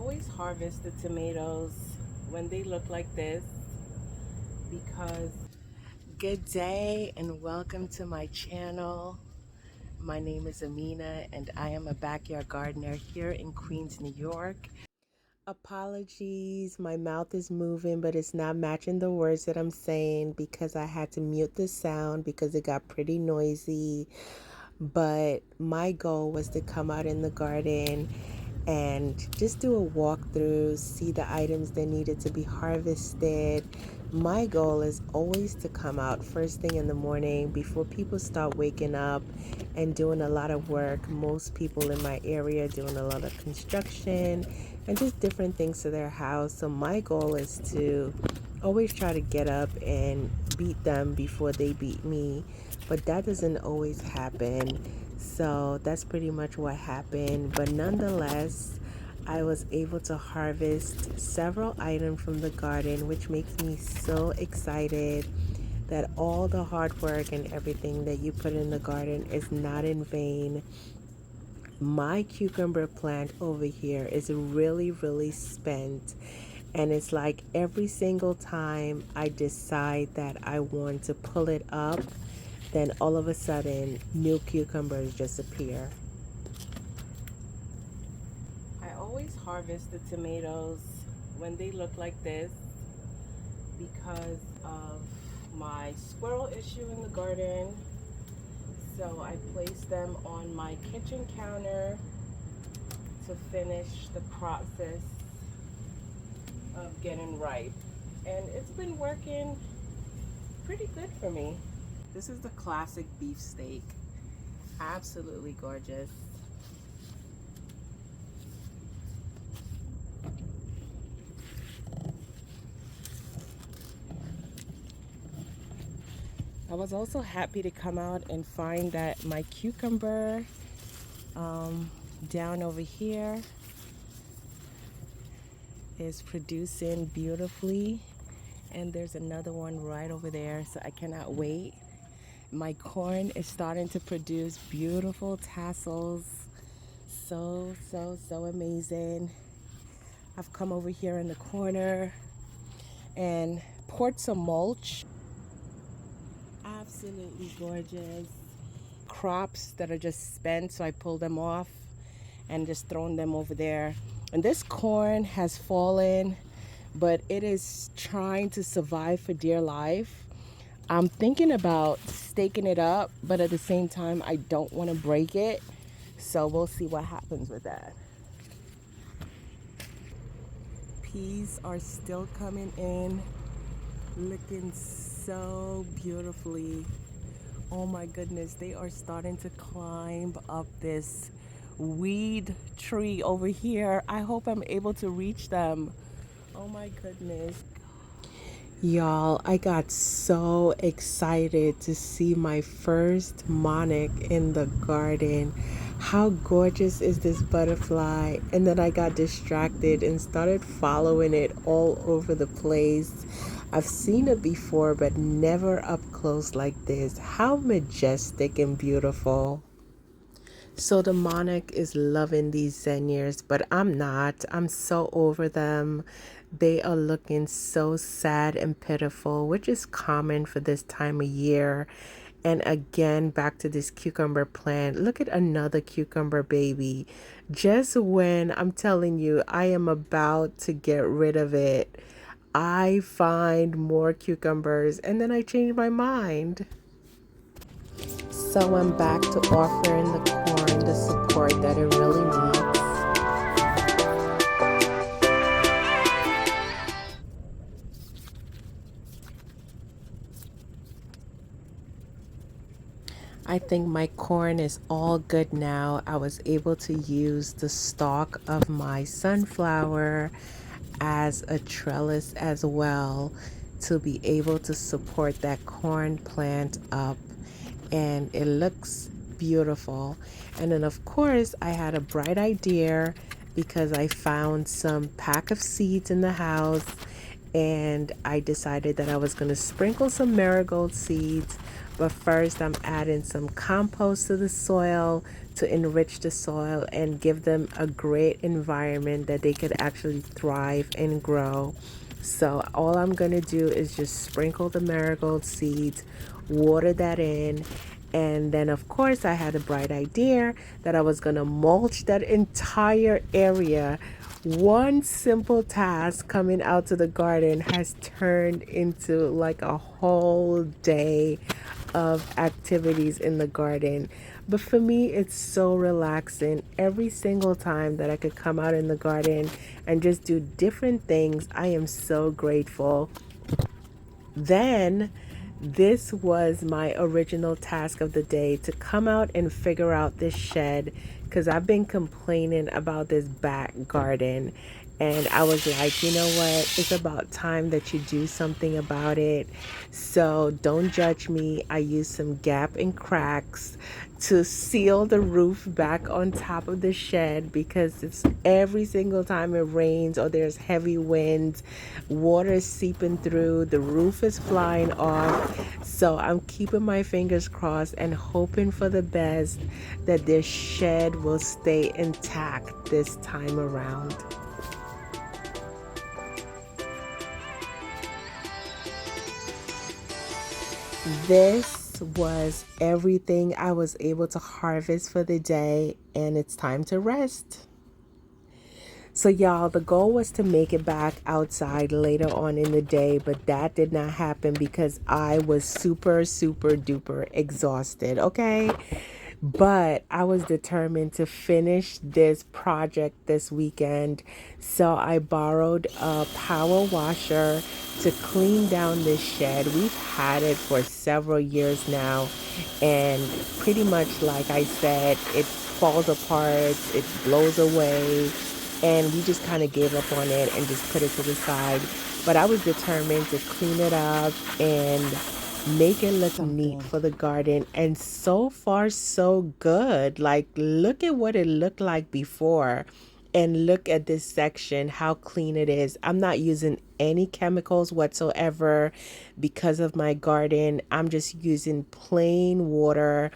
always harvest the tomatoes when they look like this because good day and welcome to my channel. My name is Amina and I am a backyard gardener here in Queens, New York. Apologies, my mouth is moving but it's not matching the words that I'm saying because I had to mute the sound because it got pretty noisy. But my goal was to come out in the garden and just do a walkthrough, see the items that needed to be harvested. My goal is always to come out first thing in the morning before people start waking up and doing a lot of work. Most people in my area doing a lot of construction and just different things to their house. So my goal is to always try to get up and beat them before they beat me, but that doesn't always happen. So that's pretty much what happened. But nonetheless, I was able to harvest several items from the garden, which makes me so excited that all the hard work and everything that you put in the garden is not in vain. My cucumber plant over here is really spent, and it's like every single time I decide that I want to pull it up, then all of a sudden new cucumbers just appear. I always harvest the tomatoes when they look like this because of my squirrel issue in the garden. So I place them on my kitchen counter to finish the process of getting ripe. And it's been working pretty good for me. This is the classic beefsteak. Absolutely gorgeous. I was also happy to come out and find that my cucumber down over here is producing beautifully, and there's another one right over there, so I cannot wait. My corn is starting to produce beautiful tassels. So amazing. I've come over here in the corner and poured some mulch. Absolutely gorgeous. Crops that are just spent, so I pulled them off and just thrown them over there. And this corn has fallen, but it is trying to survive for dear life. I'm thinking about staking it up, but at the same time, I don't want to break it. So we'll see what happens with that. Peas are still coming in, looking so beautifully. Oh my goodness, they are starting to climb up this weed tree over here. I hope I'm able to reach them. Oh my goodness. Y'all, I got so excited to see my first monarch in the garden. How gorgeous is this butterfly? And then I got distracted and started following it all over the place. I've seen it before, but never up close like this. How majestic and beautiful. So the monarch is loving these zinnias, but I'm not. I'm so over them. They are looking so sad and pitiful, which is common for this time of year. And again, back to this cucumber plant. Look at another cucumber baby. Just when I'm telling you I am about to get rid of it, I find more cucumbers and then I change my mind. So I'm back to offering the corn the support that it really needs. I think my corn is all good now. I was able to use the stalk of my sunflower as a trellis as well to be able to support that corn plant up, and it looks beautiful. And then of course I had a bright idea because I found some pack of seeds in the house, and I decided that I was going to sprinkle some marigold seeds. But first I'm adding some compost to the soil to enrich the soil and give them a great environment that they could actually thrive and grow. So all I'm going to do is just sprinkle the marigold seeds, water that in, and then of course I had a bright idea that I was going to mulch that entire area. One simple task coming out to the garden has turned into like a whole day of activities in the garden. But for me, it's so relaxing. Every single time that I could come out in the garden and just do different things, I am so grateful. Then, this was my original task of the day, to come out and figure out this shed, because I've been complaining about this back garden. And I was like, you know what? It's about time that you do something about it. So don't judge me. I used some gap and cracks to seal the roof back on top of the shed, because it's every single time it rains or there's heavy winds, water is seeping through, the roof is flying off. So I'm keeping my fingers crossed and hoping for the best that this shed will stay intact this time around. This was everything I was able to harvest for the day, and it's time to rest. So, y'all, the goal was to make it back outside later on in the day, but that did not happen because I was super, super duper exhausted, okay? But I was determined to finish this project this weekend. So I borrowed a power washer to clean down this shed. We've had it for several years now, and pretty much like I said, it falls apart, it blows away, and we just kind of gave up on it and just put it to the side. But I was determined to clean it up and make it look neat for the garden, and so far so good. Like, look at what it looked like before, and look at this section, how clean it is. I'm not using any chemicals whatsoever because of my garden. I'm just using plain water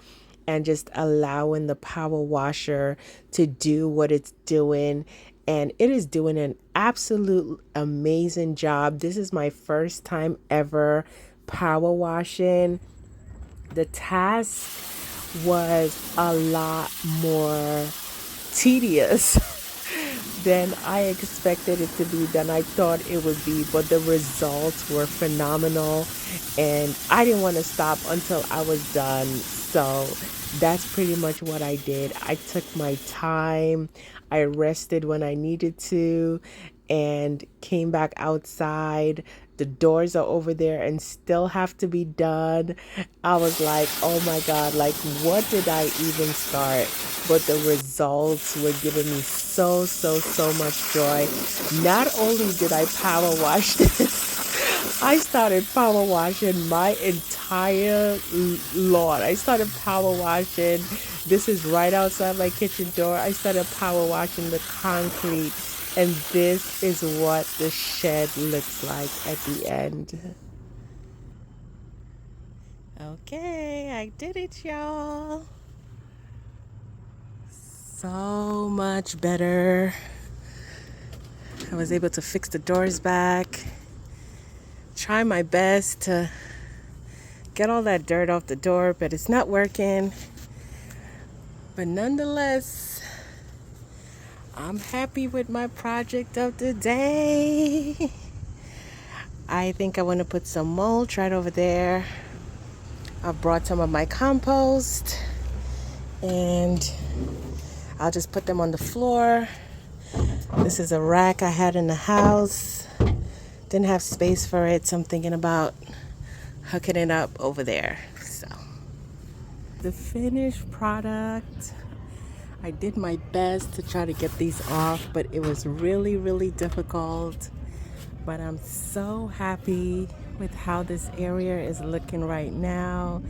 and just allowing the power washer to do what it's doing. And it is doing an absolute amazing job. This is my first time ever power washing. The task was a lot more tedious than I expected it to be, than I thought it would be, but the results were phenomenal, and I didn't want to stop until I was done. So that's pretty much what I did. I took my time, I rested when I needed to, and came back outside. The doors are over there and still have to be done. I was like, oh my God, like, what did I even start? But the results were giving me so, so, so much joy. Not only did I power wash this, I started power washing my entire lawn. I started power washing. This is right outside my kitchen door. I started power washing the concrete. And this is what the shed looks like at the end. Okay, I did it, y'all. So much better. I was able to fix the doors back. Try my best to get all that dirt off the door, but it's not working. But nonetheless, I'm happy with my project of the day. I think I want to put some mulch right over there. I've brought some of my compost, and I'll just put them on the floor. This is a rack I had in the house. Didn't have space for it, so I'm thinking about hooking it up over there. So, the finished product. I did my best to try to get these off, but it was really, really difficult. But I'm so happy with how this area is looking right now.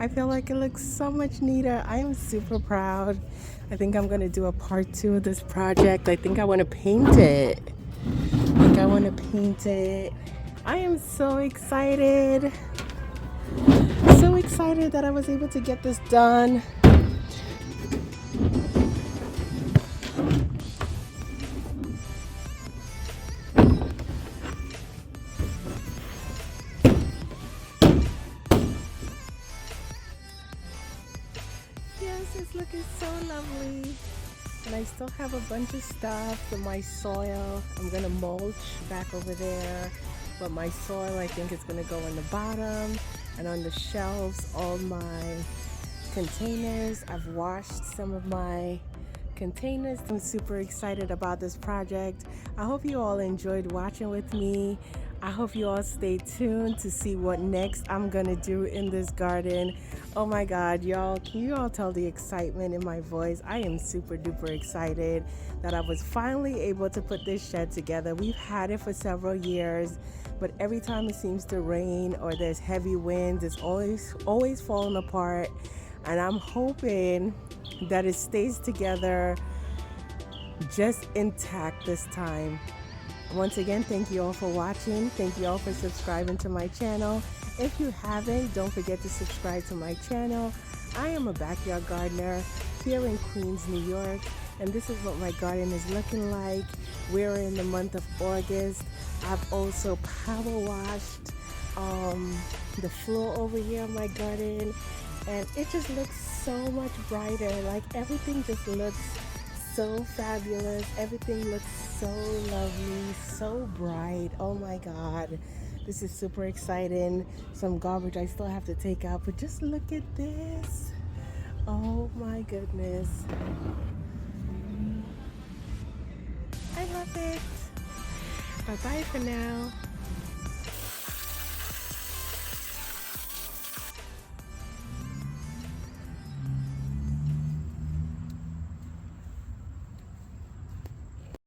I feel like it looks so much neater. I am super proud. I think I'm going to do a part 2 of this project. I think I want to paint it. I am so excited. So excited that I was able to get this done. And I still have a bunch of stuff in my soil. I'm gonna mulch back over there, but my soil I think is gonna go on the bottom, and on the shelves all my containers. I've washed some of my containers. I'm super excited about this project. I hope you all enjoyed watching with me. I hope you all stay tuned to see what next I'm gonna do in this garden. Oh my God, y'all, can you all tell the excitement in my voice? I am super duper excited that I was finally able to put this shed together. We've had it for several years, but every time it seems to rain or there's heavy winds, it's always falling apart. And I'm hoping that it stays together just intact this time. Once again, thank you all for watching. Thank you all for subscribing to my channel. If you haven't, don't forget to subscribe to my channel. I am a backyard gardener here in Queens, New York, and this is what my garden is looking like. We're in the month of August. I've also power washed the floor over here in my garden, and it just looks so much brighter. Like everything just looks so fabulous. Everything looks so lovely, so bright. Oh my God, this is super exciting. Some garbage I still have to take out, but just look at this. Oh my goodness, I love it. Bye bye for now.